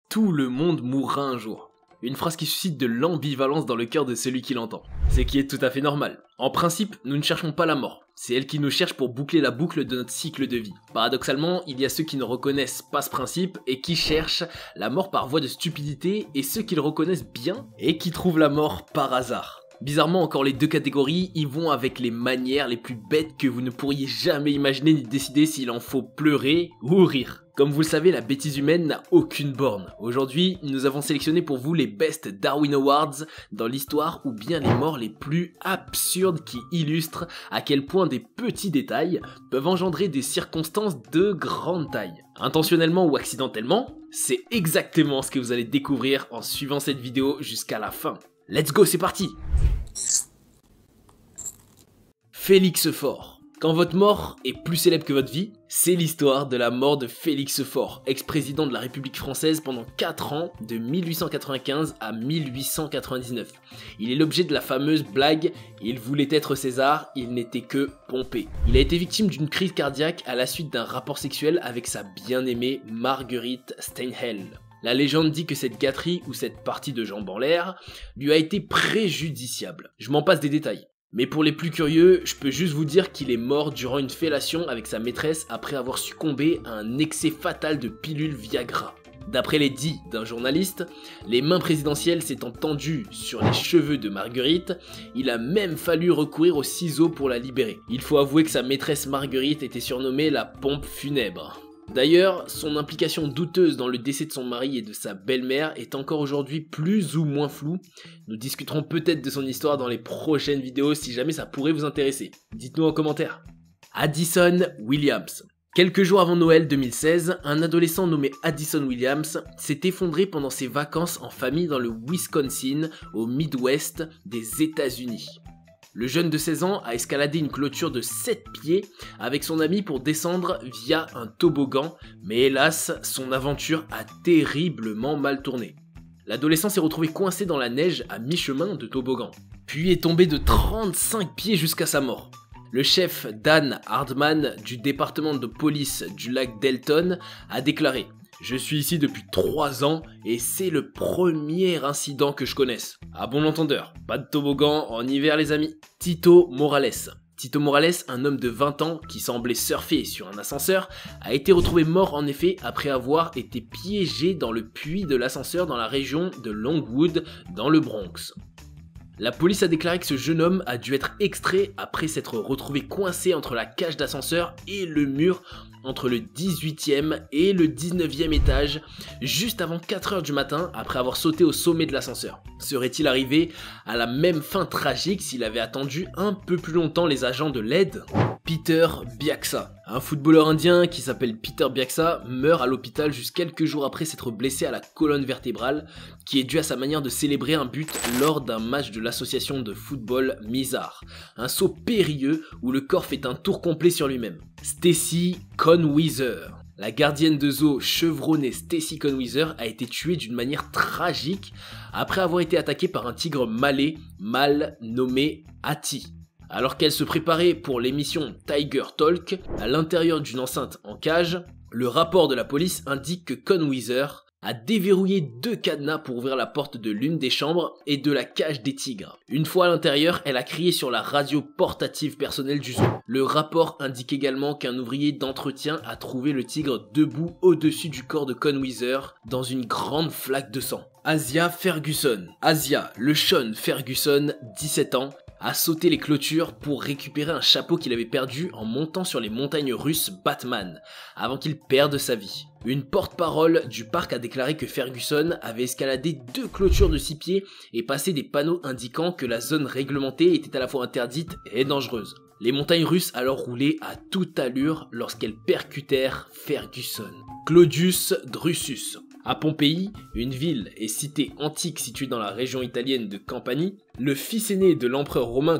Tout le monde mourra un jour. Une phrase qui suscite de l'ambivalence dans le cœur de celui qui l'entend. Ce qui est tout à fait normal. En principe, nous ne cherchons pas la mort. C'est elle qui nous cherche pour boucler la boucle de notre cycle de vie. Paradoxalement, il y a ceux qui ne reconnaissent pas ce principe et qui cherchent la mort par voie de stupidité et ceux qui le reconnaissent bien et qui trouvent la mort par hasard. Bizarrement, encore les deux catégories y vont avec les manières les plus bêtes que vous ne pourriez jamais imaginer ni décider s'il en faut pleurer ou rire. Comme vous le savez, la bêtise humaine n'a aucune borne. Aujourd'hui, nous avons sélectionné pour vous les Best Darwin Awards dans l'histoire ou bien les morts les plus absurdes qui illustrent à quel point des petits détails peuvent engendrer des circonstances de grande taille. Intentionnellement ou accidentellement, c'est exactement ce que vous allez découvrir en suivant cette vidéo jusqu'à la fin. Let's go, c'est parti! Félix Faure. Quand votre mort est plus célèbre que votre vie, c'est l'histoire de la mort de Félix Faure, ex-président de la République française pendant 4 ans, de 1895 à 1899. Il est l'objet de la fameuse blague « Il voulait être César, il n'était que Pompée ». Il a été victime d'une crise cardiaque à la suite d'un rapport sexuel avec sa bien-aimée Marguerite Steinhell. La légende dit que cette gâterie ou cette partie de jambe en l'air lui a été préjudiciable. Je m'en passe des détails. Mais pour les plus curieux, je peux juste vous dire qu'il est mort durant une fellation avec sa maîtresse après avoir succombé à un excès fatal de pilules Viagra. D'après les dits d'un journaliste, les mains présidentielles s'étant tendues sur les cheveux de Marguerite, il a même fallu recourir aux ciseaux pour la libérer. Il faut avouer que sa maîtresse Marguerite était surnommée la pompe funèbre. D'ailleurs, son implication douteuse dans le décès de son mari et de sa belle-mère est encore aujourd'hui plus ou moins floue. Nous discuterons peut-être de son histoire dans les prochaines vidéos si jamais ça pourrait vous intéresser. Dites-nous en commentaire. Addison Williams. Quelques jours avant Noël 2016, un adolescent nommé Addison Williams s'est effondré pendant ses vacances en famille dans le Wisconsin, au Midwest des États-Unis. Le jeune de 16 ans a escaladé une clôture de 7 pieds avec son ami pour descendre via un toboggan, mais hélas, son aventure a terriblement mal tourné. L'adolescent s'est retrouvé coincé dans la neige à mi-chemin de toboggan, puis est tombé de 35 pieds jusqu'à sa mort. Le chef Dan Hardman du département de police du lac Delton a déclaré « Je suis ici depuis 3 ans et c'est le premier incident que je connaisse. À bon entendeur, pas de toboggan en hiver les amis. » Tito Morales. Tito Morales, un homme de 20 ans qui semblait surfer sur un ascenseur, a été retrouvé mort en effet après avoir été piégé dans le puits de l'ascenseur dans la région de Longwood dans le Bronx. La police a déclaré que ce jeune homme a dû être extrait après s'être retrouvé coincé entre la cage d'ascenseur et le mur entre le 18e et le 19e étage, juste avant 4 h du matin après avoir sauté au sommet de l'ascenseur. Serait-il arrivé à la même fin tragique s'il avait attendu un peu plus longtemps les agents de l'aide ? Peter Biaksa. Un footballeur indien qui s'appelle Peter Biaksa meurt à l'hôpital juste quelques jours après s'être blessé à la colonne vertébrale, qui est due à sa manière de célébrer un but lors d'un match de l'association de football Mizar. Un saut périlleux où le corps fait un tour complet sur lui-même. Stacy Conwither. La gardienne de zoo chevronnée Stacy Conwither a été tuée d'une manière tragique après avoir été attaquée par un tigre malais mal nommé Hattie. Alors qu'elle se préparait pour l'émission Tiger Talk à l'intérieur d'une enceinte en cage, le rapport de la police indique que Conwither a déverrouillé 2 cadenas pour ouvrir la porte de l'une des chambres et de la cage des tigres. Une fois à l'intérieur, elle a crié sur la radio portative personnelle du zoo. Le rapport indique également qu'un ouvrier d'entretien a trouvé le tigre debout au-dessus du corps de Conwither dans une grande flaque de sang. Asia Ferguson. Asia LeSean Ferguson, 17 ans, a sauté les clôtures pour récupérer un chapeau qu'il avait perdu en montant sur les montagnes russes Batman, avant qu'il perde sa vie. Une porte-parole du parc a déclaré que Ferguson avait escaladé 2 clôtures de 6 pieds et passé des panneaux indiquant que la zone réglementée était à la fois interdite et dangereuse. Les montagnes russes alors roulaient à toute allure lorsqu'elles percutèrent Ferguson. Claudius Drusus. À Pompéi, une ville et cité antique située dans la région italienne de Campanie, le fils aîné de l'empereur romain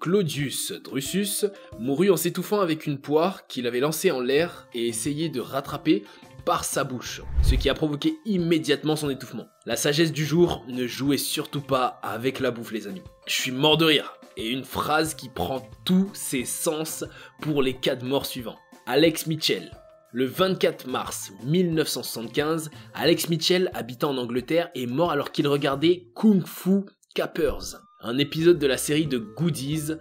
Claudius Drusus, mourut en s'étouffant avec une poire qu'il avait lancée en l'air et essayé de rattraper par sa bouche, ce qui a provoqué immédiatement son étouffement. La sagesse du jour, ne jouez surtout pas avec la bouffe les amis. Je suis mort de rire, et une phrase qui prend tous ses sens pour les cas de mort suivants. Alex Mitchell. Le 24 mars 1975, Alex Mitchell, habitant en Angleterre, est mort alors qu'il regardait Kung Fu Capers, un épisode de la série de Goodies,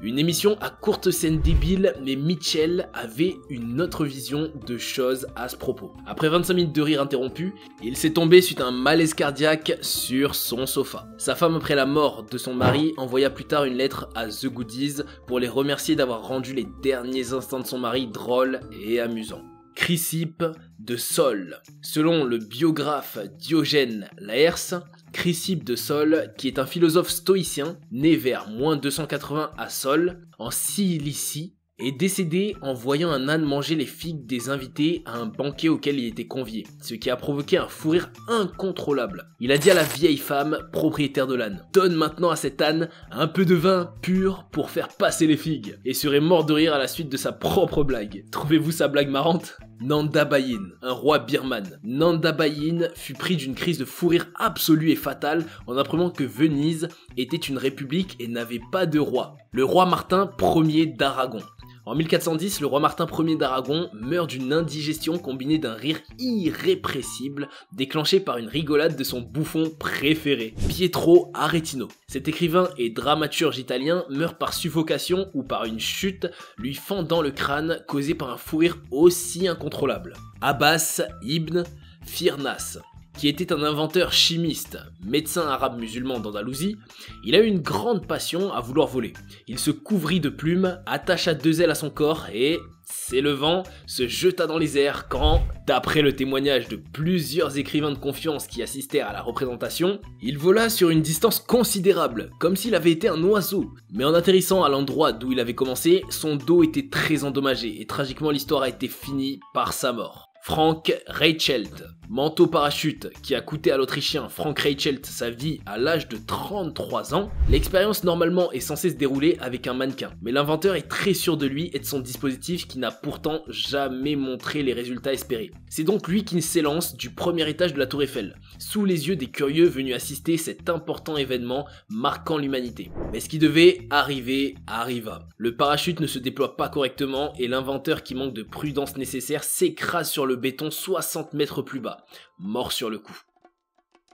une émission à courte scène débile, mais Mitchell avait une autre vision de choses à ce propos. Après 25 minutes de rire interrompu, il s'est tombé suite à un malaise cardiaque sur son sofa. Sa femme, après la mort de son mari, envoya plus tard une lettre à The Goodies pour les remercier d'avoir rendu les derniers instants de son mari drôles et amusants. Chrysippe de Sol. Selon le biographe Diogène Laërce, Chrysippe de Sol, qui est un philosophe stoïcien, né vers -280 à Sol, en Cilicie, est décédé en voyant un âne manger les figues des invités à un banquet auquel il était convié, ce qui a provoqué un fou rire incontrôlable. Il a dit à la vieille femme, propriétaire de l'âne, « Donne maintenant à cet âne un peu de vin pur pour faire passer les figues », et serait mort de rire à la suite de sa propre blague. Trouvez-vous sa blague marrante ? Nanda Bayin, un roi birman. Nanda Bayin fut pris d'une crise de fou rire absolue et fatale en apprenant que Venise était une république et n'avait pas de roi. Le roi Martin Ier d'Aragon. En 1410, le roi Martin Ier d'Aragon meurt d'une indigestion combinée d'un rire irrépressible déclenché par une rigolade de son bouffon préféré, Pietro Aretino. Cet écrivain et dramaturge italien meurt par suffocation ou par une chute lui fendant le crâne causée par un fou rire aussi incontrôlable. Abbas ibn Firnas, qui était un inventeur chimiste, médecin arabe musulman d'Andalousie, il a eu une grande passion à vouloir voler. Il se couvrit de plumes, attacha 2 ailes à son corps et, s'élevant, se jeta dans les airs quand, d'après le témoignage de plusieurs écrivains de confiance qui assistèrent à la représentation, il vola sur une distance considérable, comme s'il avait été un oiseau. Mais en atterrissant à l'endroit d'où il avait commencé, son dos était très endommagé et tragiquement l'histoire a été finie par sa mort. Frank Reichelt, manteau parachute qui a coûté à l'Autrichien Frank Reichelt sa vie à l'âge de 33 ans, l'expérience normalement est censée se dérouler avec un mannequin, mais l'inventeur est très sûr de lui et de son dispositif qui n'a pourtant jamais montré les résultats espérés. C'est donc lui qui s'élance du premier étage de la Tour Eiffel, sous les yeux des curieux venus assister cet important événement marquant l'humanité. Mais ce qui devait arriver arriva. Le parachute ne se déploie pas correctement et l'inventeur qui manque de prudence nécessaire s'écrase sur le béton 60 mètres plus bas, mort sur le coup.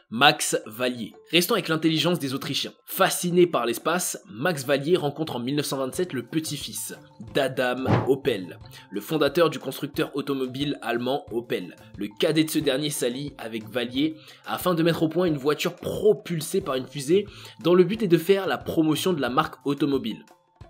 Max Vallier. Restons avec l'intelligence des Autrichiens. Fasciné par l'espace, Max Vallier rencontre en 1927 le petit-fils d'Adam Opel, le fondateur du constructeur automobile allemand Opel. Le cadet de ce dernier s'allie avec Vallier afin de mettre au point une voiture propulsée par une fusée dont le but est de faire la promotion de la marque automobile.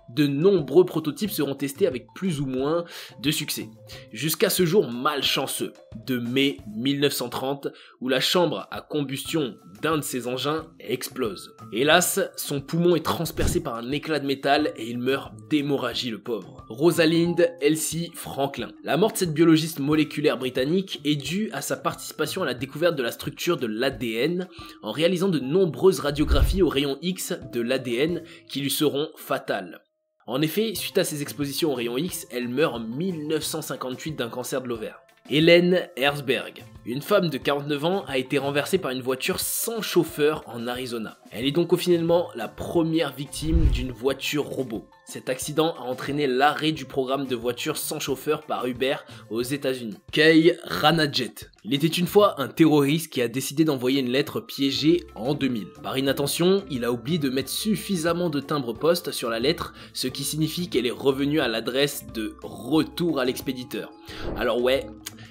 De nombreux prototypes seront testés avec plus ou moins de succès, jusqu'à ce jour malchanceux de mai 1930 où la chambre à combustion d'un de ces engins explose. Hélas, son poumon est transpercé par un éclat de métal et il meurt d'hémorragie le pauvre. Rosalind Elsie Franklin. La mort de cette biologiste moléculaire britannique est due à sa participation à la découverte de la structure de l'ADN en réalisant de nombreuses radiographies aux rayons X de l'ADN qui lui seront fatales. En effet, suite à ses expositions aux rayons X, elle meurt en 1958 d'un cancer de l'ovaire. Hélène Herzberg, une femme de 49 ans, a été renversée par une voiture sans chauffeur en Arizona. Elle est donc finalement la première victime d'une voiture robot. Cet accident a entraîné l'arrêt du programme de voitures sans chauffeur par Uber aux États-Unis. Kay Ranajet. Il était une fois un terroriste qui a décidé d'envoyer une lettre piégée en 2000. Par inattention, il a oublié de mettre suffisamment de timbre-poste sur la lettre, ce qui signifie qu'elle est revenue à l'adresse de retour à l'expéditeur. Alors ouais,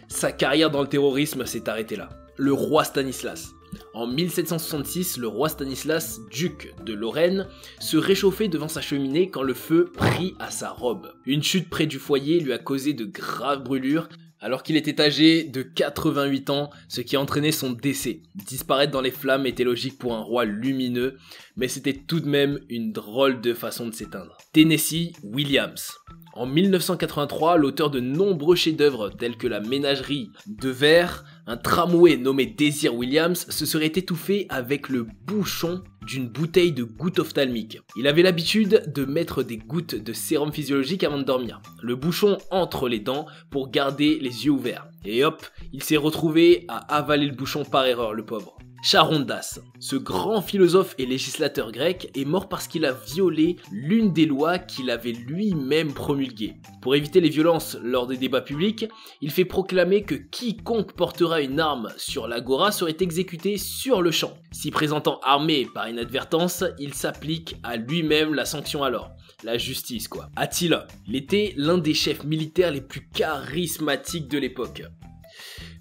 sa carrière dans le terrorisme s'est arrêtée là. Le roi Stanislas. En 1766, le roi Stanislas, duc de Lorraine, se réchauffait devant sa cheminée quand le feu prit à sa robe. Une chute près du foyer lui a causé de graves brûlures, alors qu'il était âgé de 88 ans, ce qui a entraîné son décès. Disparaître dans les flammes était logique pour un roi lumineux, mais c'était tout de même une drôle de façon de s'éteindre. Tennessee Williams. En 1983, l'auteur de nombreux chefs-d'œuvre tels que La Ménagerie de Verre, un tramway nommé Désir Williams se serait étouffé avec le bouchon d'une bouteille de gouttes ophtalmiques. Il avait l'habitude de mettre des gouttes de sérum physiologique avant de dormir, le bouchon entre les dents pour garder les yeux ouverts. Et hop, il s'est retrouvé à avaler le bouchon par erreur, le pauvre. Charondas, ce grand philosophe et législateur grec, est mort parce qu'il a violé l'une des lois qu'il avait lui-même promulguées. Pour éviter les violences lors des débats publics, il fait proclamer que quiconque portera une arme sur l'agora serait exécuté sur le champ. S'y présentant armé par inadvertance, il s'applique à lui-même la sanction alors. La justice quoi. Attila, il était l'un des chefs militaires les plus charismatiques de l'époque.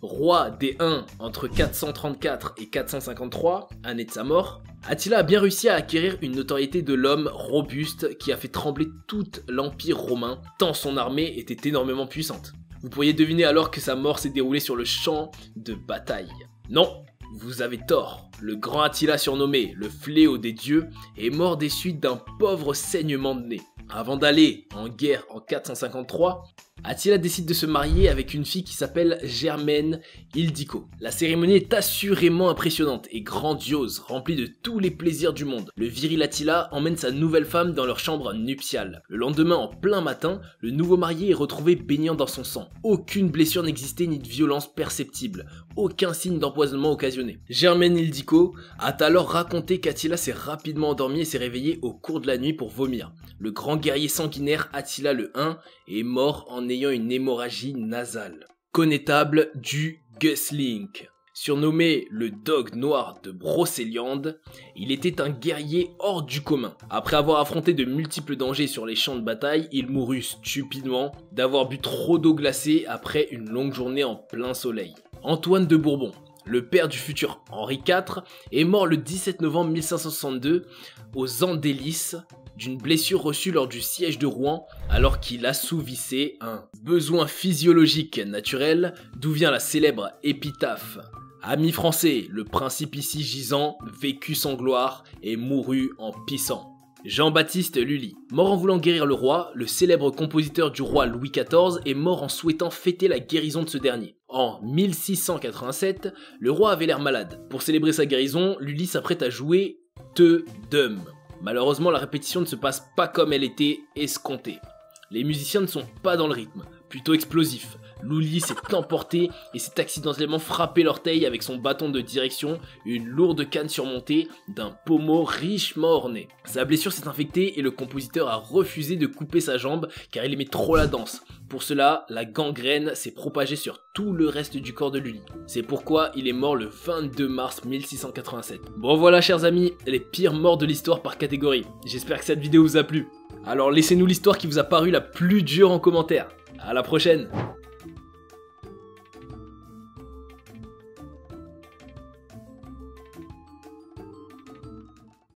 Roi des Huns entre 434 et 453, année de sa mort, Attila a bien réussi à acquérir une notoriété de l'homme robuste qui a fait trembler tout l'empire romain, tant son armée était énormément puissante. Vous pourriez deviner alors que sa mort s'est déroulée sur le champ de bataille. Non, vous avez tort, le grand Attila surnommé le fléau des dieux est mort des suites d'un pauvre saignement de nez. Avant d'aller en guerre en 453, Attila décide de se marier avec une fille qui s'appelle Germaine Ildico. La cérémonie est assurément impressionnante et grandiose, remplie de tous les plaisirs du monde. Le viril Attila emmène sa nouvelle femme dans leur chambre nuptiale. Le lendemain, en plein matin, le nouveau marié est retrouvé baignant dans son sang. Aucune blessure n'existait ni de violence perceptible, aucun signe d'empoisonnement occasionné. Germaine Ildico a alors raconté qu'Attila s'est rapidement endormi et s'est réveillé au cours de la nuit pour vomir. Le grand guerrier sanguinaire Attila le Hun est mort en ayant une hémorragie nasale. Connétable du Gusling. Surnommé le Dogue Noir de Brocéliande, il était un guerrier hors du commun. Après avoir affronté de multiples dangers sur les champs de bataille, il mourut stupidement d'avoir bu trop d'eau glacée après une longue journée en plein soleil. Antoine de Bourbon, le père du futur Henri IV, est mort le 17 novembre 1562 aux Andelys d'une blessure reçue lors du siège de Rouen alors qu'il assouvissait un besoin physiologique naturel, d'où vient la célèbre épitaphe. Ami français, le principe ici gisant vécut sans gloire et mourut en pissant. Jean-Baptiste Lully, mort en voulant guérir le roi, le célèbre compositeur du roi Louis XIV est mort en souhaitant fêter la guérison de ce dernier. En 1687, le roi avait l'air malade. Pour célébrer sa guérison, Lully s'apprête à jouer Te Deum. Malheureusement, la répétition ne se passe pas comme elle était escomptée. Les musiciens ne sont pas dans le rythme, plutôt explosif. Lully s'est emporté et s'est accidentellement frappé l'orteil avec son bâton de direction, une lourde canne surmontée d'un pommeau richement orné. Sa blessure s'est infectée et le compositeur a refusé de couper sa jambe car il aimait trop la danse. Pour cela, la gangrène s'est propagée sur tout le reste du corps de Lully. C'est pourquoi il est mort le 22 mars 1687. Bon voilà chers amis, les pires morts de l'histoire par catégorie. J'espère que cette vidéo vous a plu. Alors laissez-nous l'histoire qui vous a paru la plus dure en commentaire. À la prochaine.